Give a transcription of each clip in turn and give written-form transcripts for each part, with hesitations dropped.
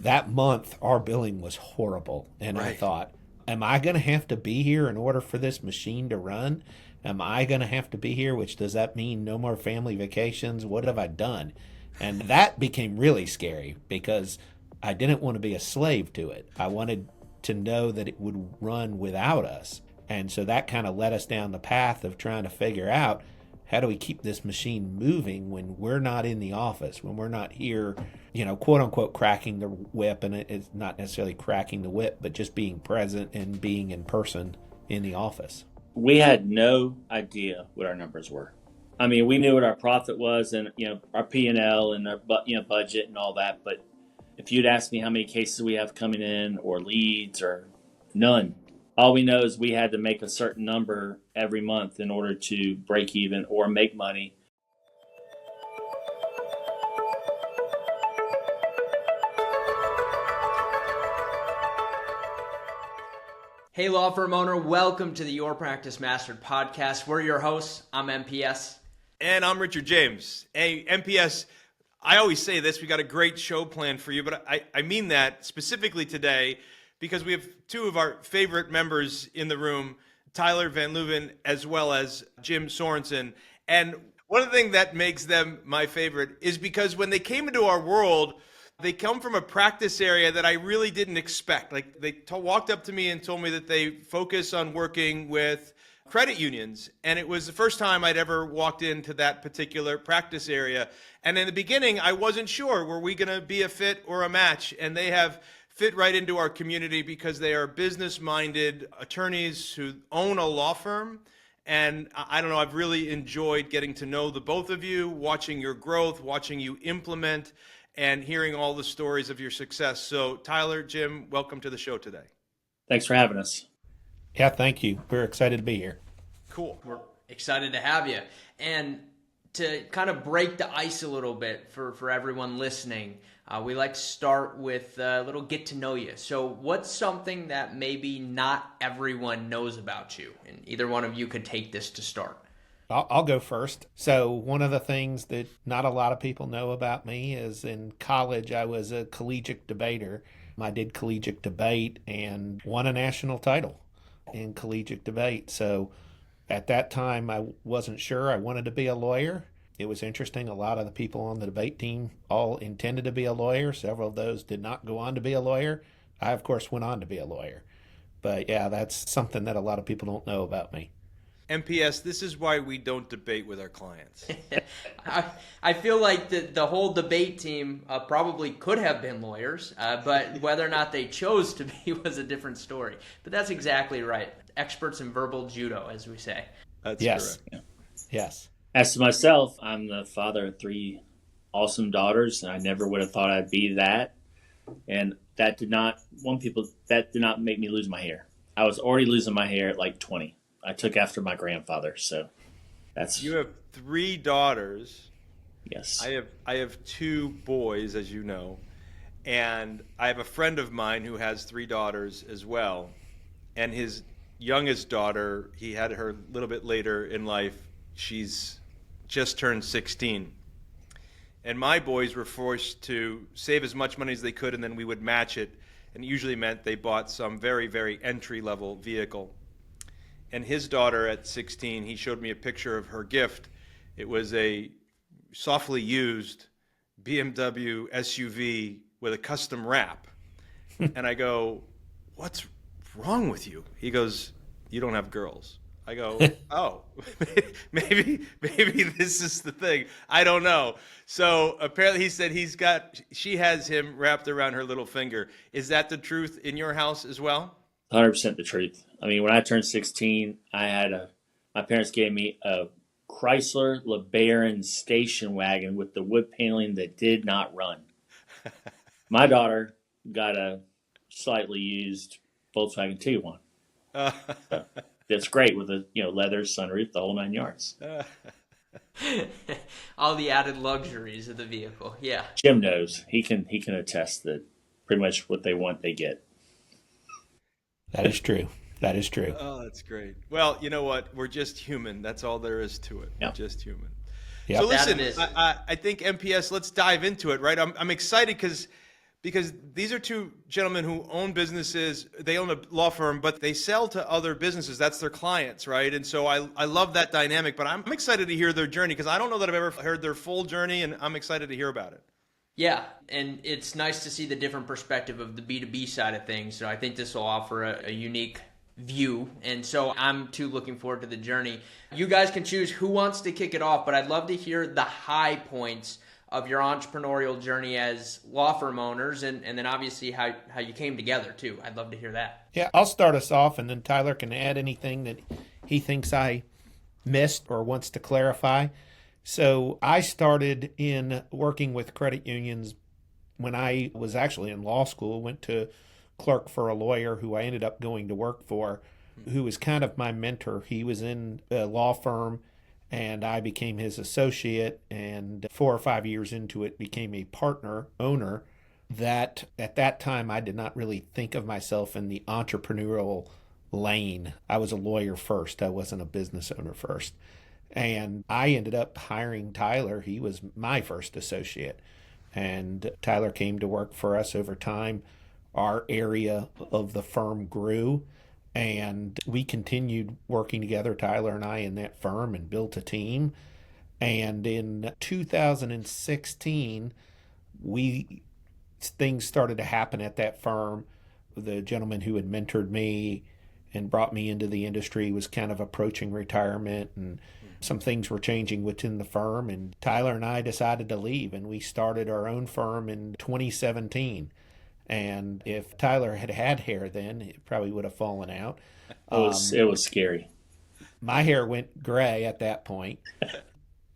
That month, our billing was horrible. And I Right. thought, am I going to have to be here in order for this machine to run? Am I going to have to be here? Which does that mean no more family vacations? What have I done? And that became really scary because I didn't want to be a slave to it. I wanted to know that it would run without us. And so that kind of led us down the path of trying to figure out, how do we keep this machine moving when we're not in the office, when we're not here, quote unquote, cracking the whip? And it's not necessarily cracking the whip, but just being present and being in person in the office. We had no idea what our numbers were. I mean, we knew what our profit was and, our P&L and our, budget and all that. But if you'd asked me how many cases we have coming in or leads or none, all we know is we had to make a certain number every month in order to break even or make money. Hey, law firm owner, welcome to the Your Practice Mastered podcast. We're your hosts. I'm MPS. And I'm Richard James. Hey, MPS, I always say this, we got a great show planned for you, but I mean that specifically today because we have two of our favorite members in the room, Tyler Van Leuven as well as Jim Sorenson. And one of the things that makes them my favorite is because when they came into our world, they come from a practice area that I really didn't expect. Like they walked up to me and told me that they focus on working with credit unions. And it was the first time I'd ever walked into that particular practice area. And in the beginning, I wasn't sure, were we going to be a fit or a match? And they have fit right into our community because they are business-minded attorneys who own a law firm. And I don't know, I've really enjoyed getting to know the both of you, watching your growth, watching you implement, and hearing all the stories of your success. So Tyler, Jim, welcome to the show today. Thanks for having us. Yeah, thank you. We're excited to be here. Cool. We're excited to have you. And to kind of break the ice a little bit for everyone listening, we like to start with a little get to know you. So what's something that maybe not everyone knows about you? And either one of you could take this to start. I'll go first. So one of the things that not a lot of people know about me is in college, I was a collegiate debater. I did collegiate debate and won a national title in collegiate debate. So at that time, I wasn't sure. I wanted to be a lawyer. It was interesting. A lot of the people on the debate team all intended to be a lawyer. Several of those did not go on to be a lawyer. I, of course, went on to be a lawyer. But yeah, that's something that a lot of people don't know about me. MPS, this is why we don't debate with our clients. I feel like the whole debate team probably could have been lawyers, but whether or not they chose to be was a different story. But that's exactly right. Experts in verbal judo, as we say. That's yes. correct. Yes. As to myself, I'm the father of 3 awesome daughters, and I never would have thought I'd be that. And that did not make me lose my hair. I was already losing my hair at like 20. I took after my grandfather, so that's. You have 3 daughters. Yes. I have 2 boys, as you know, and I have a friend of mine who has 3 daughters as well. And his youngest daughter, he had her a little bit later in life. She's just turned 16. And my boys were forced to save as much money as they could, and then we would match it. And it usually meant they bought some very, very entry-level vehicle. And his daughter at 16, he showed me a picture of her gift. It was a softly used BMW SUV with a custom wrap. And I go, what's wrong with you? He goes, you don't have girls. I go, oh, maybe this is the thing. I don't know. So apparently he said she has him wrapped around her little finger. Is that the truth in your house as well? 100% the truth. I mean, when I turned 16, my parents gave me a Chrysler LeBaron station wagon with the wood paneling that did not run. My daughter got a slightly used Volkswagen Tiguan. So that's great with a leather sunroof, the whole 9 yards. All the added luxuries of the vehicle. Yeah. Jim knows. He can attest that pretty much what they want, they get. That is true. That is true. Oh, that's great. Well, you know what? We're just human. That's all there is to it. Yep. We're just human. Yep. So listen, That it is. I think MPS, let's dive into it, right? I'm excited because because these are two gentlemen who own businesses. They own a law firm, but they sell to other businesses. That's their clients, right? And so I love that dynamic, but I'm excited to hear their journey because I don't know that I've ever heard their full journey, and I'm excited to hear about it. Yeah, and it's nice to see the different perspective of the B2B side of things. So I think this will offer a unique view, and so I'm too looking forward to the journey. You guys can choose who wants to kick it off, but I'd love to hear the high points of your entrepreneurial journey as law firm owners, and then obviously how you came together too. I'd love to hear that. Yeah, I'll start us off, and then Tyler can add anything that he thinks I missed or wants to clarify. So I started in working with credit unions when I was actually in law school, went to clerk for a lawyer who I ended up going to work for, who was kind of my mentor. He was in a law firm, and I became his associate, and 4 or 5 years into it became a partner owner. That at that time I did not really think of myself in the entrepreneurial lane. I was a lawyer first. I wasn't a business owner first. And I ended up hiring Tyler. He was my first associate. And Tyler came to work for us over time. Our area of the firm grew, and we continued working together, Tyler and I, in that firm, and built a team. And in 2016, things started to happen at that firm. The gentleman who had mentored me and brought me into the industry was kind of approaching retirement, and some things were changing within the firm. And Tyler and I decided to leave, and we started our own firm in 2017. And if Tyler had had hair then, it probably would have fallen out. It was scary. My hair went gray at that point.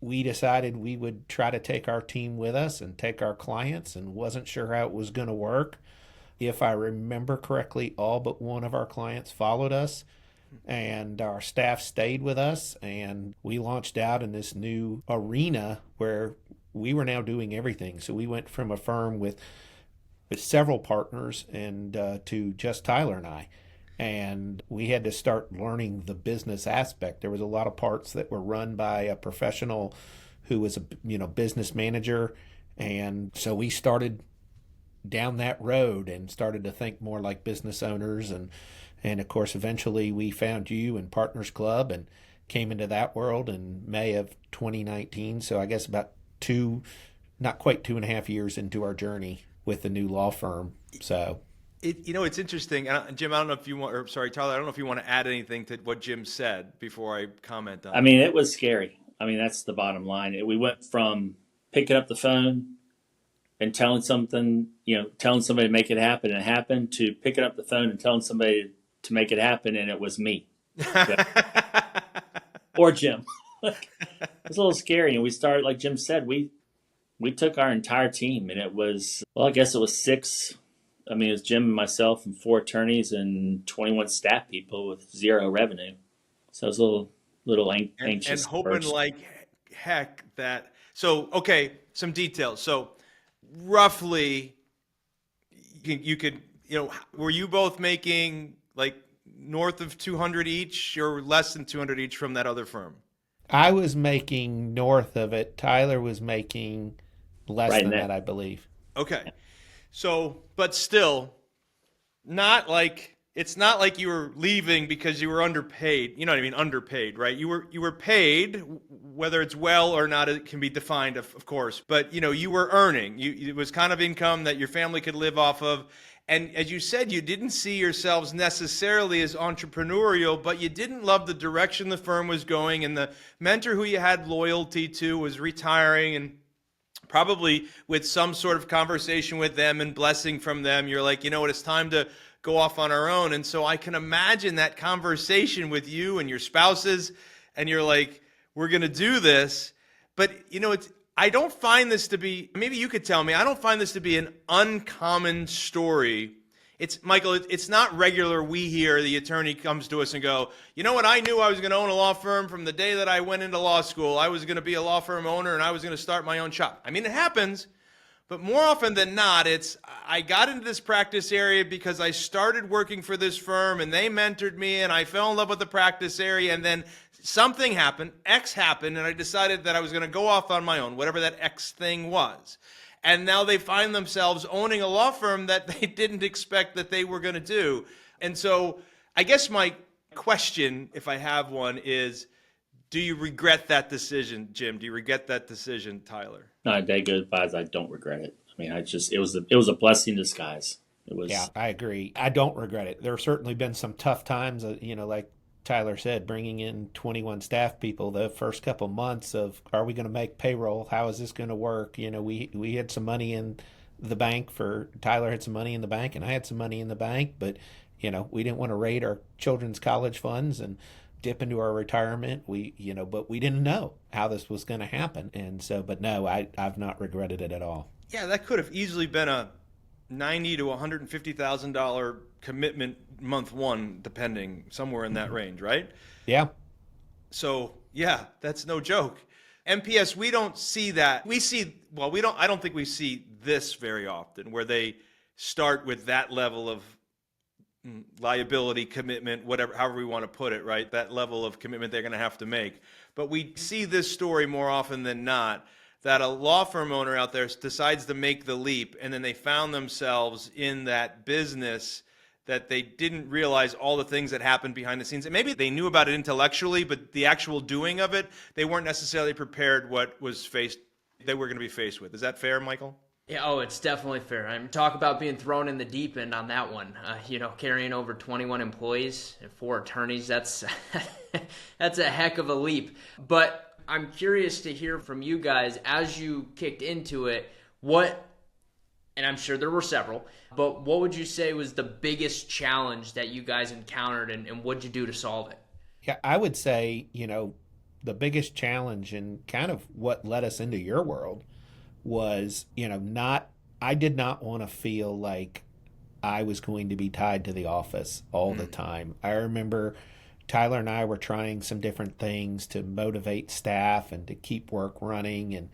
We decided we would try to take our team with us and take our clients, and wasn't sure how it was going to work. If I remember correctly, all but one of our clients followed us, and our staff stayed with us, and we launched out in this new arena where we were now doing everything. So we went from a firm with several partners and to just Tyler and I. And we had to start learning the business aspect. There was a lot of parts that were run by a professional who was a business manager. And so we started down that road and started to think more like business owners. And of course, eventually we found you and Partners Club and came into that world in May of 2019. So I guess about not quite 2.5 years into our journey with the new law firm. So it's interesting. Jim, I don't know if you want, or sorry, Tyler, I don't know if you want to add anything to what Jim said before I comment on it. I mean, it was scary. I mean, that's the bottom line. We went from picking up the phone and telling somebody to make it happen, and it happened, to picking up the phone and telling somebody to make it happen, and it was me. Or Jim. It was a little scary. And we started, like Jim said, we took our entire team, and it was, I guess it was 6. I mean, it was Jim and myself and 4 attorneys and 21 staff people with 0 revenue. So it was a little anxious. And hoping like heck that. So, okay, some details. So roughly, you could, were you both making like north of 200 each or less than 200 each from that other firm? I was making north of it. Tyler was making less than that, I believe. Okay. So, but still, it's not like you were leaving because you were underpaid. You know what I mean? Underpaid, right? You were paid, whether it's well or not, it can be defined, of course. But, you were earning. It was kind of income that your family could live off of. And as you said, you didn't see yourselves necessarily as entrepreneurial, but you didn't love the direction the firm was going. And the mentor who you had loyalty to was retiring, and probably with some sort of conversation with them and blessing from them, you're like, it's time to go off on our own. And so I can imagine that conversation with you and your spouses, and you're like, we're going to do this. But, I don't find this to be, maybe you could tell me, I don't find this to be an uncommon story. Michael, it's not regular. We hear the attorney comes to us and go, you know what? I knew I was going to own a law firm from the day that I went into law school. I was going to be a law firm owner, and I was going to start my own shop. I mean, it happens, but more often than not, I got into this practice area because I started working for this firm, and they mentored me, and I fell in love with the practice area, and then something happened, X happened, and I decided that I was going to go off on my own, whatever that X thing was. And now they find themselves owning a law firm that they didn't expect that they were going to do. And so I guess my question, if I have one, is, do you regret that decision, Jim? Do you regret that decision, Tyler? No, day goes by as I don't regret it. I mean, it was a blessing in disguise. It was. Yeah, I agree. I don't regret it. There have certainly been some tough times, like Tyler said, bringing in 21 staff people the first couple months of, are we going to make payroll? How is this going to work? We had some money in the bank Tyler had some money in the bank and I had some money in the bank, but, we didn't want to raid our children's college funds and dip into our retirement. But we didn't know how this was going to happen. And so, but no, I've not regretted it at all. Yeah, that could have easily been a $90,000 to $150,000 commitment month one, depending, somewhere in that range, right? Yeah. So yeah, that's no joke. MPS, we don't see that. I don't think we see this very often, where they start with that level of liability commitment, however we want to put it, right? That level of commitment they're going to have to make. But we see this story more often than not, that a law firm owner out there decides to make the leap, and then they found themselves in that business that they didn't realize all the things that happened behind the scenes. And maybe they knew about it intellectually, but the actual doing of it, they weren't necessarily prepared they were going to be faced with. Is that fair, Michael? Yeah, it's definitely fair. I'm talk about being thrown in the deep end on that one. Carrying over 21 employees and 4 attorneys, that's that's a heck of a leap. But I'm curious to hear from you guys as you kicked into it, and I'm sure there were several, but what would you say was the biggest challenge that you guys encountered, and what'd you do to solve it? Yeah, I would say, the biggest challenge and kind of what led us into your world was, I did not want to feel like I was going to be tied to the office all the time. I remember Tyler and I were trying some different things to motivate staff and to keep work running. And,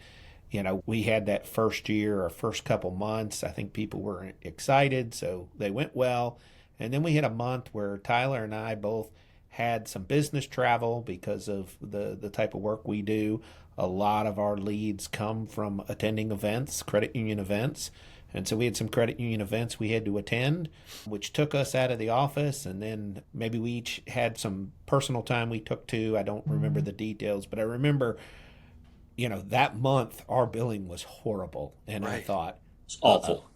we had that first year or first couple months, I think people were excited, so they went well. And then we had a month where Tyler and I both had some business travel because of the type of work we do. A lot of our leads come from attending events, credit union events. And so we had some credit union events we had to attend, which took us out of the office. And then maybe we each had some personal time we took too. I don't remember the details, but I remember, that month our billing was horrible. And right. I thought, it's awful.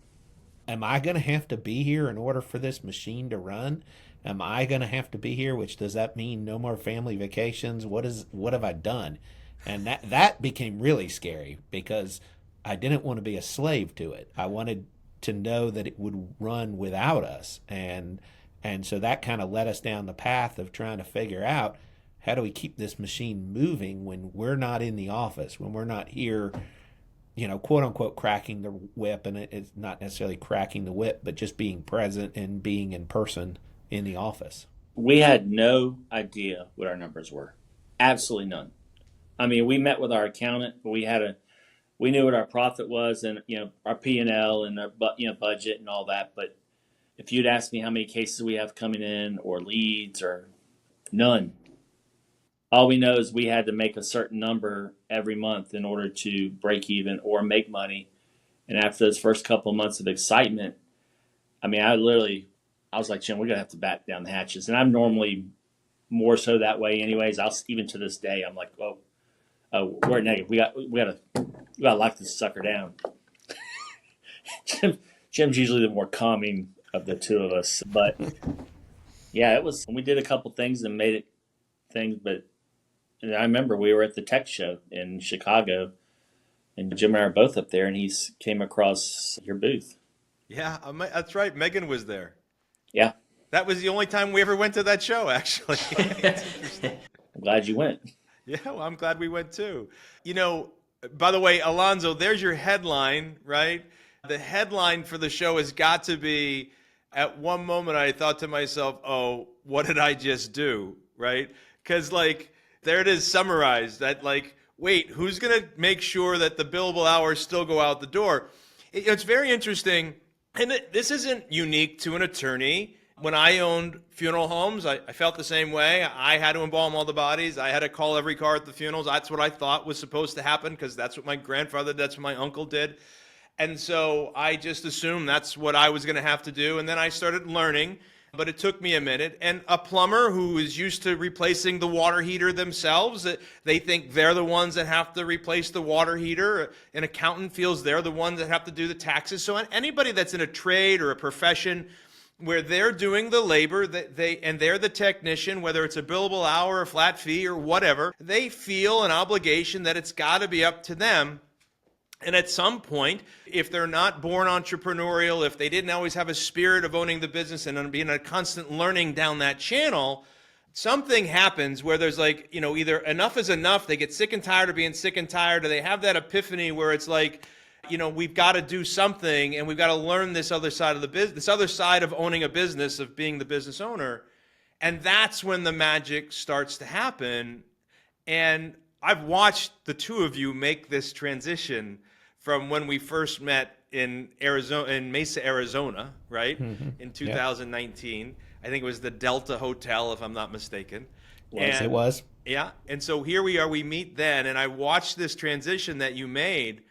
Am I going to have to be here in order for this machine to run? Am I going to have to be here? Which does that mean no more family vacations? What have I done? And that became really scary because I didn't want to be a slave to it. I wanted to know that it would run without us. And so that kind of led us down the path of trying to figure out, how do we keep this machine moving when we're not in the office, when we're not here, quote unquote, cracking the whip. And it's not necessarily cracking the whip, but just being present and being in person in the office. We had no idea what our numbers were. Absolutely none. I mean, we met with our accountant, but we knew what our profit was and, our P&L and our budget and all that. But if you'd asked me how many cases we have coming in or leads or none, all we know is we had to make a certain number every month in order to break even or make money. And after those first couple of months of excitement, I mean, I was like, Jim, we're going to have to back down the hatches. And I'm normally more so that way anyways. Even to this day, I'm like, oh, we're negative. We got to lock this sucker down. Jim's usually the more calming of the two of us, but yeah, we did a couple things and made it things. But I remember we were at the tech show in Chicago, and Jim and I were both up there, and he came across your booth. Yeah, that's right. Megan was there. Yeah, that was the only time we ever went to that show. Actually, I'm glad you went. Yeah, well, I'm glad we went too. By the way, Alonzo, there's your headline, right? The headline for the show has got to be, at one moment I thought to myself, oh, what did I just do, right? Because, there it is summarized, that, wait, who's going to make sure that the billable hours still go out the door? It's very interesting, and this isn't unique to an attorney. When I owned funeral homes, I felt the same way. I had to embalm all the bodies. I had to call every car at the funerals. That's what I thought was supposed to happen because that's what my grandfather, that's what my uncle did. And so I just assumed that's what I was going to have to do. And then I started learning, but it took me a minute. And a plumber who is used to replacing the water heater themselves, they think they're the ones that have to replace the water heater. An accountant feels they're the ones that have to do the taxes. So anybody that's in a trade or a profession where they're doing the labor, and they're the technician, whether it's a billable hour, a flat fee, or whatever, they feel an obligation that it's got to be up to them. And at some point, if they're not born entrepreneurial, if they didn't always have a spirit of owning the business and being a constant learning down that channel, something happens where there's like, either enough is enough, they get sick and tired of being sick and tired, or they have that epiphany where it's like, we've got to do something and we've got to learn this other side of the business, this other side of owning a business, of being the business owner. And that's when the magic starts to happen. And I've watched the two of you make this transition from when we first met in Mesa, Arizona, right? Mm-hmm. In 2019. Yep. I think it was the Delta Hotel, if I'm not mistaken. It was. Yeah. And so here we are, we meet then, and I watched this transition that you made,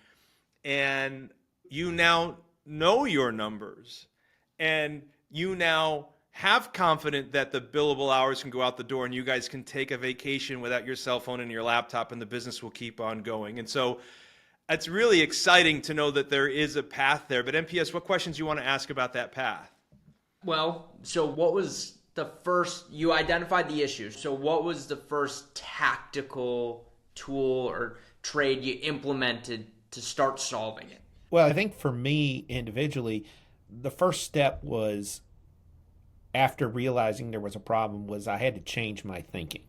and you now know your numbers, and you now have confidence that the billable hours can go out the door and you guys can take a vacation without your cell phone and your laptop, and the business will keep on going. And so it's really exciting to know that there is a path there. But MPS, what questions do you want to ask about that path? Well, so what was the first, you identified the issue. So what was the first tactical tool or trade you implemented to start solving it? Well, I think for me individually, the first step was, after realizing there was a problem, was I had to change my thinking.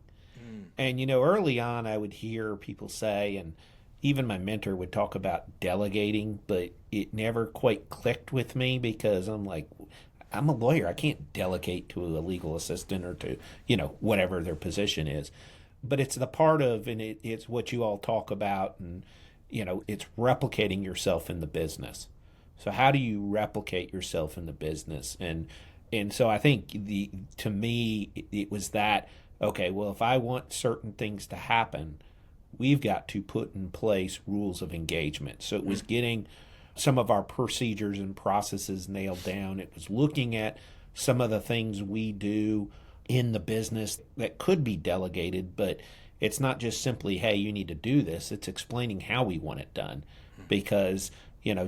And, early on I would hear people say, and even my mentor would talk about delegating, but it never quite clicked with me because I'm like, I'm a lawyer. I can't delegate to a legal assistant or to, whatever their position is. But it's the part of, and it's what you all talk about, and, it's replicating yourself in the business. So how do you replicate yourself in the business? And so I think to me, it was that, okay, well, if I want certain things to happen, we've got to put in place rules of engagement. So it was getting some of our procedures and processes nailed down. It was looking at some of the things we do in the business that could be delegated, but it's not just simply, hey, you need to do this. It's explaining how we want it done, because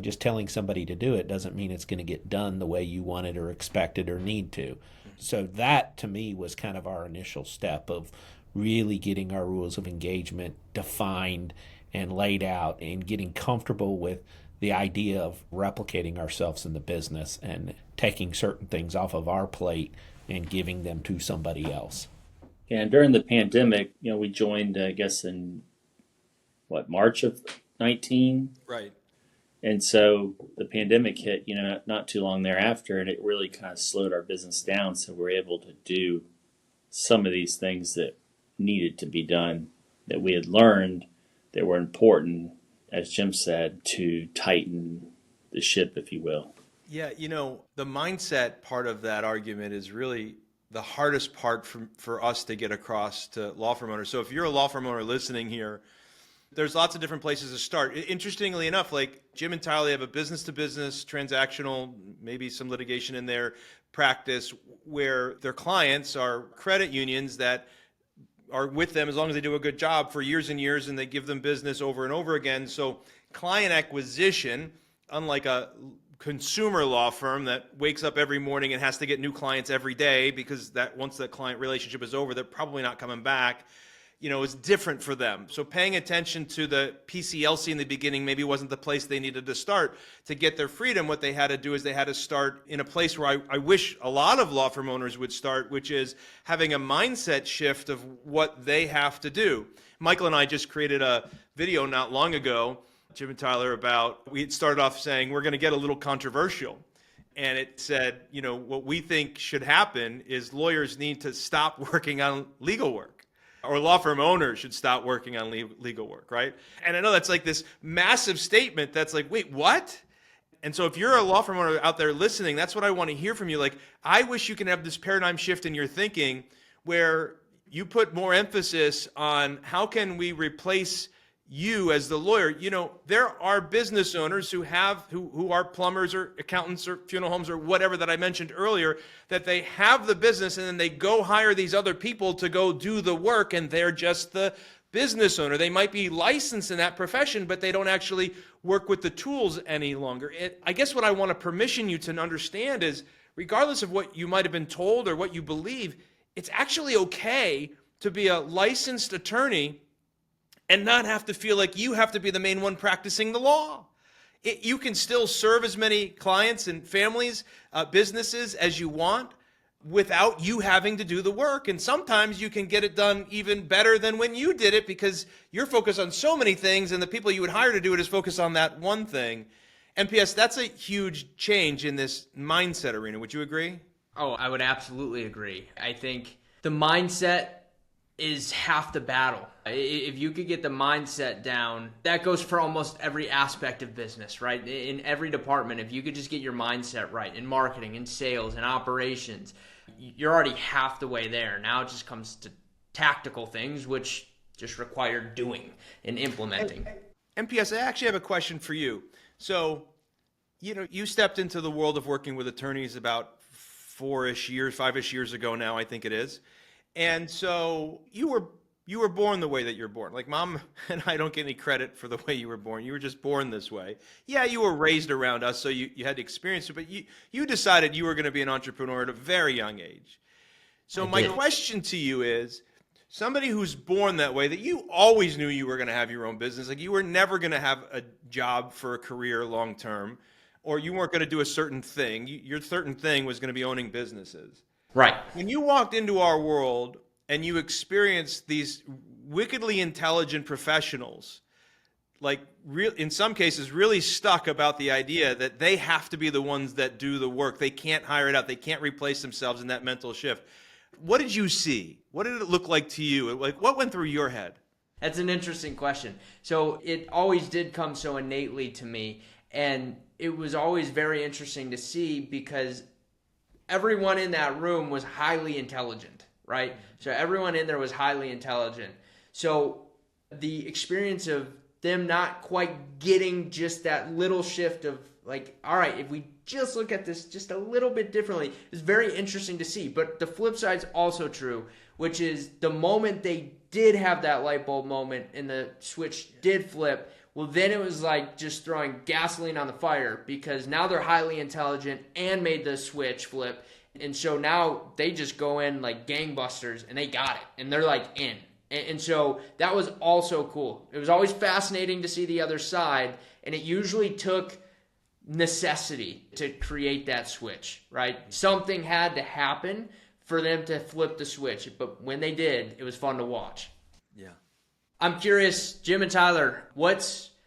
just telling somebody to do it doesn't mean it's going to get done the way you want it or expect it or need to. So that, to me, was kind of our initial step of really getting our rules of engagement defined and laid out, and getting comfortable with the idea of replicating ourselves in the business and taking certain things off of our plate and giving them to somebody else. Yeah, and during the pandemic, we joined, I guess, in March of 19? Right. And so the pandemic hit, not too long thereafter, and it really kind of slowed our business down. So we're able to do some of these things that needed to be done, that we had learned that were important, as Jim said, to tighten the ship, if you will. Yeah, the mindset part of that argument is really the hardest part for us to get across to law firm owners. So if you're a law firm owner listening here, there's lots of different places to start. Interestingly enough, like Jim and Tyler have a business-to-business, transactional, maybe some litigation in their practice, where their clients are credit unions that are with them as long as they do a good job for years and years, and they give them business over and over again. So client acquisition, unlike a consumer law firm that wakes up every morning and has to get new clients every day, because that once that client relationship is over, they're probably not coming back, is different for them. So paying attention to the PCLC in the beginning maybe wasn't the place they needed to start to get their freedom. What they had to do is they had to start in a place where I wish a lot of law firm owners would start, which is having a mindset shift of what they have to do. Michael and I just created a video not long ago, Jim and Tyler, about, we had started off saying we're going to get a little controversial. And it said, what we think should happen is lawyers need to stop working on legal work. Or law firm owners should stop working on legal work, right? And I know that's like this massive statement that's like, wait, what? And so if you're a law firm owner out there listening, that's what I want to hear from you. Like, I wish you can have this paradigm shift in your thinking where you put more emphasis on how can we replace you as the lawyer, there are business owners who are plumbers or accountants or funeral homes or whatever that I mentioned earlier, that they have the business and then they go hire these other people to go do the work, and they're just the business owner. They might be licensed in that profession, but they don't actually work with the tools any longer. I guess what I want to permission you to understand is, regardless of what you might have been told or what you believe, it's actually okay to be a licensed attorney and not have to feel like you have to be the main one practicing the law. You can still serve as many clients and families, businesses as you want without you having to do the work. And sometimes you can get it done even better than when you did it, because you're focused on so many things and the people you would hire to do it is focused on that one thing. MPS, that's a huge change in this mindset arena. Would you agree? Oh, I would absolutely agree. I think the mindset is half the battle. If you could get the mindset down, that goes for almost every aspect of business, right? In every department, if you could just get your mindset right in marketing, in sales, in operations, you're already half the way there. Now it just comes to tactical things, which just require doing and implementing. MPS, I actually have a question for you. So, you stepped into the world of working with attorneys about 5-ish years ago now, I think it is. And so you were born the way that you're born. Like, Mom and I don't get any credit for the way you were born. You were just born this way. Yeah, you were raised around us, so you had to experience it, but you decided you were going to be an entrepreneur at a very young age. So my question to you is, somebody who's born that way, that you always knew you were going to have your own business, like you were never going to have a job for a career long term, or you weren't going to do a certain thing. Your certain thing was going to be owning businesses. Right. When you walked into our world and you experienced these wickedly intelligent professionals, like in some cases really stuck about the idea that they have to be the ones that do the work. They can't hire it out. They can't replace themselves in that mental shift. What did you see? What did it look like to you? Like, what went through your head? That's an interesting question. So it always did come so innately to me, and it was always very interesting to see, because everyone in that room was highly intelligent, right? So everyone in there was highly intelligent. So the experience of them not quite getting just that little shift of like, all right, if we just look at this just a little bit differently, is very interesting to see. But the flip side's also true, which is the moment they did have that light bulb moment and the switch did flip, well, then it was like just throwing gasoline on the fire, because now they're highly intelligent and made the switch flip. And so now they just go in like gangbusters and they got it and they're like in. And so that was also cool. It was always fascinating to see the other side, and it usually took necessity to create that switch, right? Something had to happen for them to flip the switch, but when they did, it was fun to watch. Yeah. I'm curious, Jim and Tyler,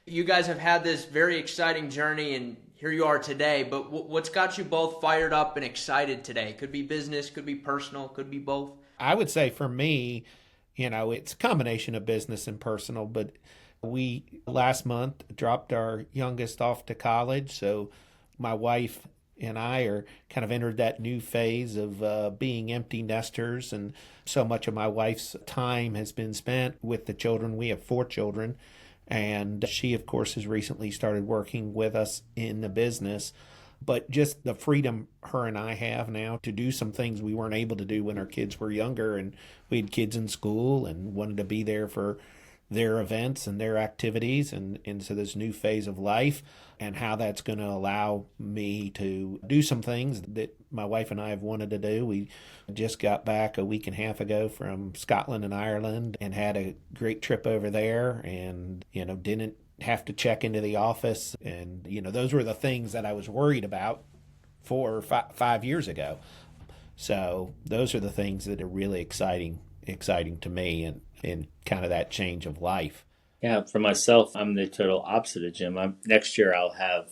you guys have had this very exciting journey, and here you are today, but what's got you both fired up and excited today? Could be business, could be personal, could be both. I would say for me, it's a combination of business and personal, but we last month dropped our youngest off to college. So my wife and I are kind of entered that new phase of being empty nesters. And so much of my wife's time has been spent with the children. We have 4 children. And she, of course, has recently started working with us in the business. But just the freedom her and I have now to do some things we weren't able to do when our kids were younger, and we had kids in school and wanted to be there for their events and their activities, and so this new phase of life, and how that's going to allow me to do some things that my wife and I have wanted to do. We just got back a week and a half ago from Scotland and Ireland and had a great trip over there, and didn't have to check into the office, and those were the things that I was worried about 4 or 5 years ago. So those are the things that are really exciting to me, and kind of that change of life. Yeah, for myself, I'm the total opposite of Jim. Next year I'll have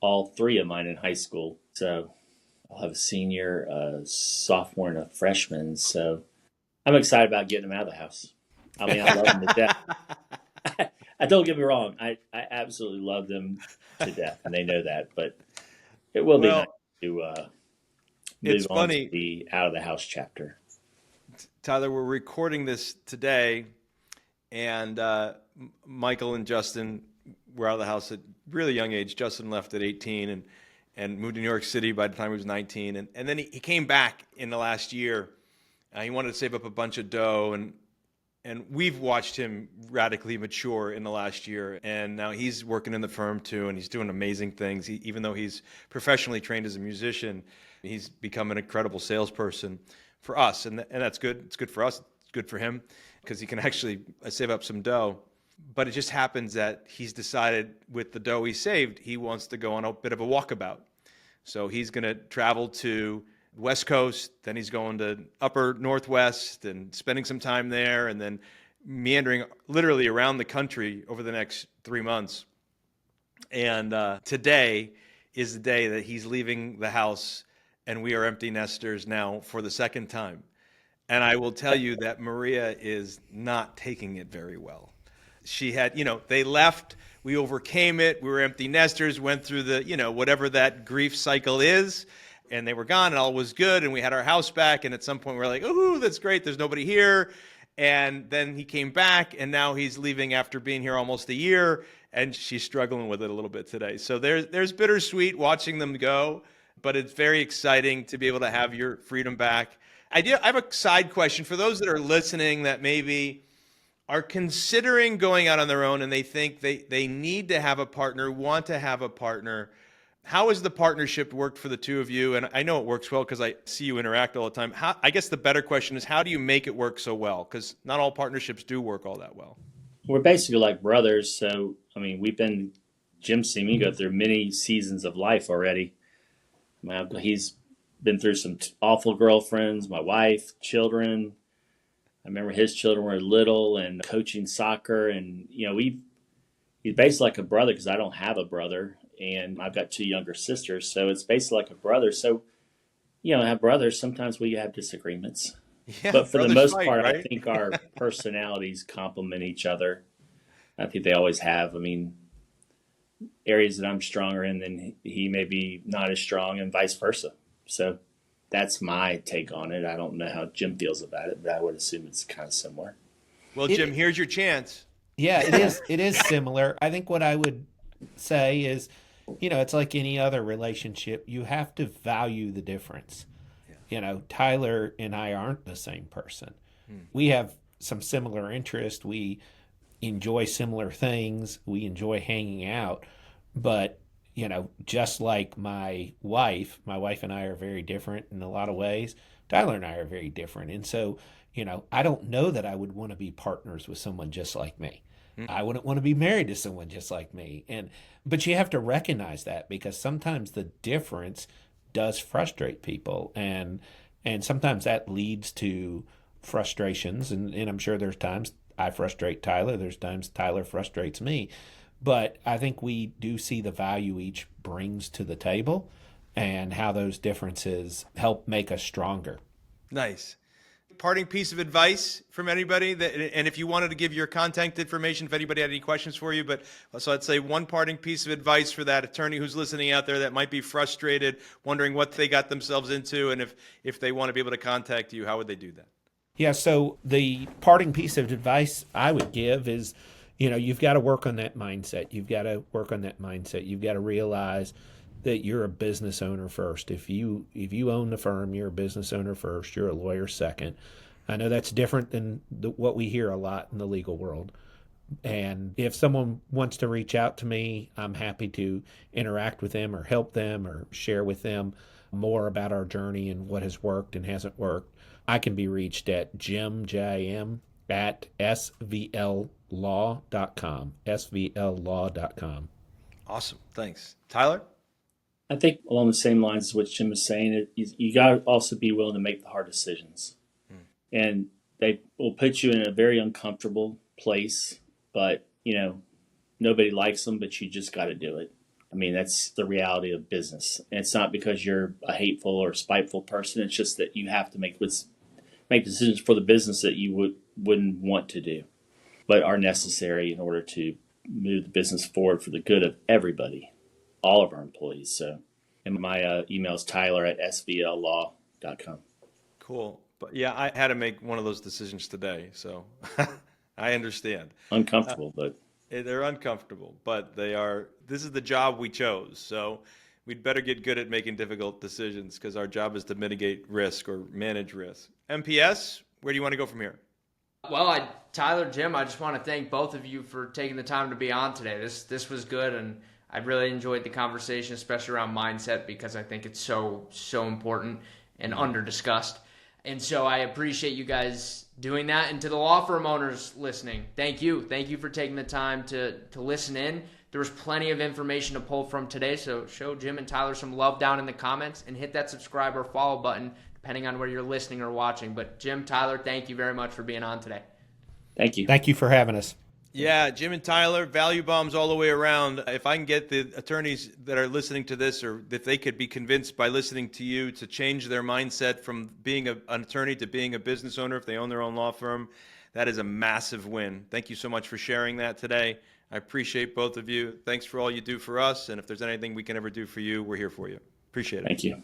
all 3 of mine in high school. So I'll have a senior, a sophomore, and a freshman. So I'm excited about getting them out of the house. I mean, I love them to death. Don't get me wrong. I absolutely love them to death, and they know that. But it will be nice to move on to the out of the house chapter. Tyler, we're recording this today, and Michael and Justin were out of the house at really young age. Justin left at 18 and moved to New York City by the time he was 19. And then he came back in the last year. He wanted to save up a bunch of dough, and we've watched him radically mature in the last year. And now he's working in the firm too, and he's doing amazing things. Even though he's professionally trained as a musician, he's become an incredible salesperson for us. And that's good. It's good for us. It's good for him because he can actually save up some dough. But it just happens that he's decided with the dough he saved, he wants to go on a bit of a walkabout. So he's going to travel to West Coast, then he's going to upper Northwest and spending some time there, and then meandering literally around the country over the next 3 months. And today is the day that he's leaving the house, and we are empty nesters now for the second time. And I will tell you that Maria is not taking it very well. She had, they left, we overcame it, we were empty nesters, went through the, whatever that grief cycle is, and they were gone and all was good, and we had our house back, and at some point we were like, ooh, that's great, there's nobody here. And then he came back, and now he's leaving after being here almost a year, and she's struggling with it a little bit today. So there's bittersweet watching them go, but it's very exciting to be able to have your freedom back. I have a side question for those that are listening that maybe are considering going out on their own and they think they need to have a partner, want to have a partner. How has the partnership worked for the two of you? And I know it works well because I see you interact all the time. I guess the better question is, how do you make it work so well? Because not all partnerships do work all that well. We're basically like brothers. So, Jim's seen me go through many seasons of life already. He's been through some awful girlfriends, my wife, children. I remember his children were little and coaching soccer. And, he's basically like a brother because I don't have a brother. And I've got two younger sisters. So it's basically like a brother. So, have brothers. Sometimes we have disagreements. Yeah, but for the most part, right? I think our personalities complement each other. I think they always have. Areas that I'm stronger in than he may be not as strong and vice versa. So that's my take on it. I don't know how Jim feels about it, but I would assume it's kind of similar. Well, Jim, here's your chance. Yeah, it is. It is similar. I think what I would say is, it's like any other relationship. You have to value the difference. Yeah. Tyler and I aren't the same person. We have some similar interests. We enjoy similar things. We enjoy hanging out. But, just like my wife and I are very different in a lot of ways. Tyler and I are very different. And so, I don't know that I would want to be partners with someone just like me. I wouldn't want to be married to someone just like me. But you have to recognize that because sometimes the difference does frustrate people. And sometimes that leads to frustrations. And I'm sure there's times I frustrate Tyler. There's times Tyler frustrates me. But I think we do see the value each brings to the table and how those differences help make us stronger. Nice. Parting piece of advice from anybody and if you wanted to give your contact information, if anybody had any questions for you, but so I'd say one parting piece of advice for that attorney who's listening out there that might be frustrated, wondering what they got themselves into, and if they want to be able to contact you, how would they do that? Yeah, so the parting piece of advice I would give is, you've got to work on that mindset. You've got to realize that you're a business owner first. If you own the firm, you're a business owner first. You're a lawyer second. I know that's different than what we hear a lot in the legal world. And if someone wants to reach out to me, I'm happy to interact with them or help them or share with them more about our journey and what has worked and hasn't worked. I can be reached at jim, at svllaw.com, svllaw.com. Awesome. Thanks. Tyler? I think along the same lines as what Jim was saying, you got to also be willing to make the hard decisions. And they will put you in a very uncomfortable place, but, nobody likes them, but you just got to do it. That's the reality of business. And it's not because you're a hateful or spiteful person. It's just that you have to make decisions for the business that you wouldn't want to do, but are necessary in order to move the business forward for the good of everybody. All of our employees. So, and my email is tyler@svllaw.com. Cool. But yeah, I had to make one of those decisions today. So I understand. Uncomfortable, but They're uncomfortable, but this is the job we chose. So we'd better get good at making difficult decisions because our job is to mitigate risk or manage risk. MPS, where do you want to go from here? Well, Tyler, Jim, I just want to thank both of you for taking the time to be on today. This was good, and I really enjoyed the conversation, especially around mindset, because I think it's so important and under-discussed. And so I appreciate you guys doing that. And to the law firm owners listening, thank you. Thank you for taking the time to listen in. There was plenty of information to pull from today, so show Jim and Tyler some love down in the comments and hit that subscribe or follow button, depending on where you're listening or watching. But Jim, Tyler, thank you very much for being on today. thank you. Thank you for having us. Yeah, Jim and Tyler, value bombs all the way around. If I can get the attorneys that are listening to this, or if they could be convinced by listening to you to change their mindset from being an attorney to being a business owner, if they own their own law firm, that is a massive win. Thank you so much for sharing that today. I appreciate both of you. Thanks for all you do for us. And if there's anything we can ever do for you, we're here for you. Appreciate it. Thank you.